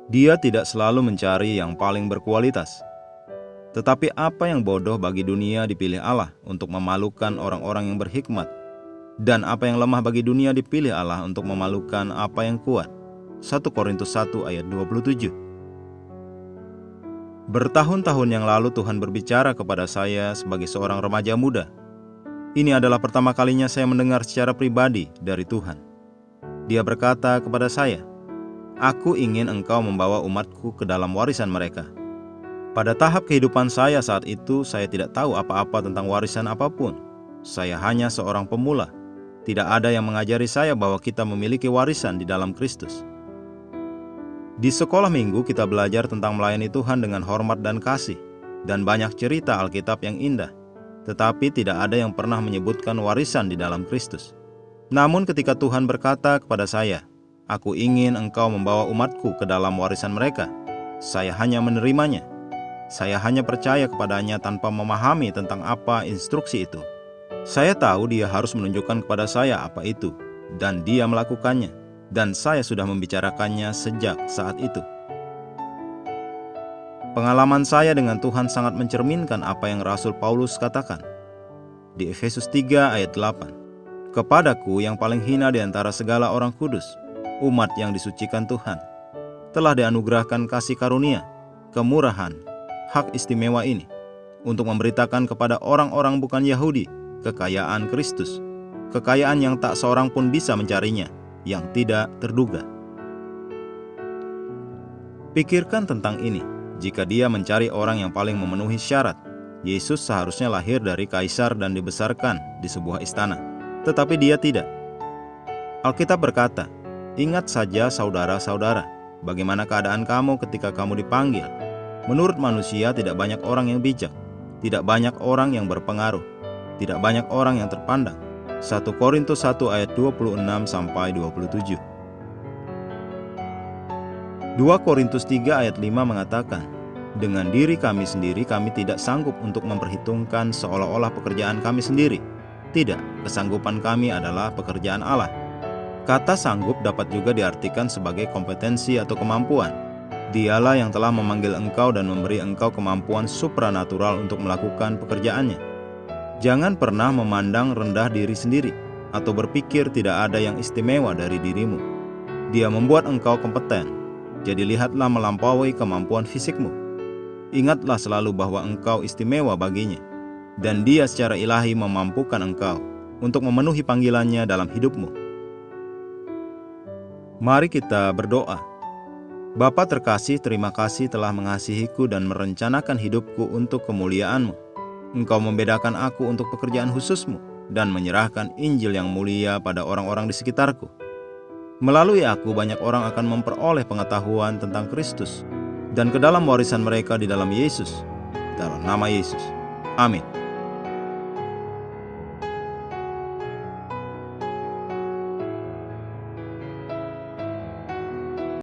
Dia tidak selalu mencari yang paling berkualitas. Tetapi apa yang bodoh bagi dunia dipilih Allah untuk memalukan orang-orang yang berhikmat. Dan apa yang lemah bagi dunia dipilih Allah untuk memalukan apa yang kuat. 1 Korintus 1 ayat 27. Bertahun-tahun yang lalu Tuhan berbicara kepada saya sebagai seorang remaja muda. Ini adalah pertama kalinya saya mendengar secara pribadi dari Tuhan. Dia berkata kepada saya, "Aku ingin engkau membawa umatku ke dalam warisan mereka." Pada tahap kehidupan saya saat itu, saya tidak tahu apa-apa tentang warisan apapun. Saya hanya seorang pemula. Tidak ada yang mengajari saya bahwa kita memiliki warisan di dalam Kristus. Di sekolah minggu kita belajar tentang melayani Tuhan dengan hormat dan kasih, dan banyak cerita Alkitab yang indah. Tetapi tidak ada yang pernah menyebutkan warisan di dalam Kristus. Namun ketika Tuhan berkata kepada saya, "Aku ingin engkau membawa umatku ke dalam warisan mereka," saya hanya menerimanya. Saya hanya percaya kepadanya tanpa memahami tentang apa instruksi itu. Saya tahu dia harus menunjukkan kepada saya apa itu, dan dia melakukannya, dan saya sudah membicarakannya sejak saat itu. Pengalaman saya dengan Tuhan sangat mencerminkan apa yang Rasul Paulus katakan. Di Efesus 3 ayat 8, "Kepadaku yang paling hina di antara segala orang kudus, umat yang disucikan Tuhan, telah dianugerahkan kasih karunia, kemurahan, hak istimewa ini, untuk memberitakan kepada orang-orang bukan Yahudi kekayaan Kristus, kekayaan yang tak seorang pun bisa mencarinya, yang tidak terduga." Pikirkan tentang ini. Jika dia mencari orang yang paling memenuhi syarat, Yesus seharusnya lahir dari kaisar dan dibesarkan di sebuah istana. Tetapi dia tidak. Alkitab berkata, "Ingat saja saudara-saudara, bagaimana keadaan kamu ketika kamu dipanggil. Menurut manusia tidak banyak orang yang bijak, tidak banyak orang yang berpengaruh, tidak banyak orang yang terpandang." 1 Korintus 1 ayat 26-27. 2 Korintus 3 ayat 5 mengatakan, "Dengan diri kami sendiri kami tidak sanggup untuk memperhitungkan seolah-olah pekerjaan kami sendiri. Tidak, kesanggupan kami adalah pekerjaan Allah." Kata sanggup dapat juga diartikan sebagai kompetensi atau kemampuan. Dialah yang telah memanggil engkau dan memberi engkau kemampuan supranatural untuk melakukan pekerjaannya. Jangan pernah memandang rendah diri sendiri atau berpikir tidak ada yang istimewa dari dirimu. Dia membuat engkau kompeten, jadi lihatlah melampaui kemampuan fisikmu. Ingatlah selalu bahwa engkau istimewa baginya, dan dia secara ilahi memampukan engkau untuk memenuhi panggilannya dalam hidupmu. Mari kita berdoa. Bapa terkasih, terima kasih telah mengasihiku dan merencanakan hidupku untuk kemuliaan-Mu. Engkau membedakan aku untuk pekerjaan khusus-Mu dan menyerahkan Injil yang mulia pada orang-orang di sekitarku. Melalui aku banyak orang akan memperoleh pengetahuan tentang Kristus dan ke dalam warisan mereka di dalam Yesus. Dalam nama Yesus. Amin.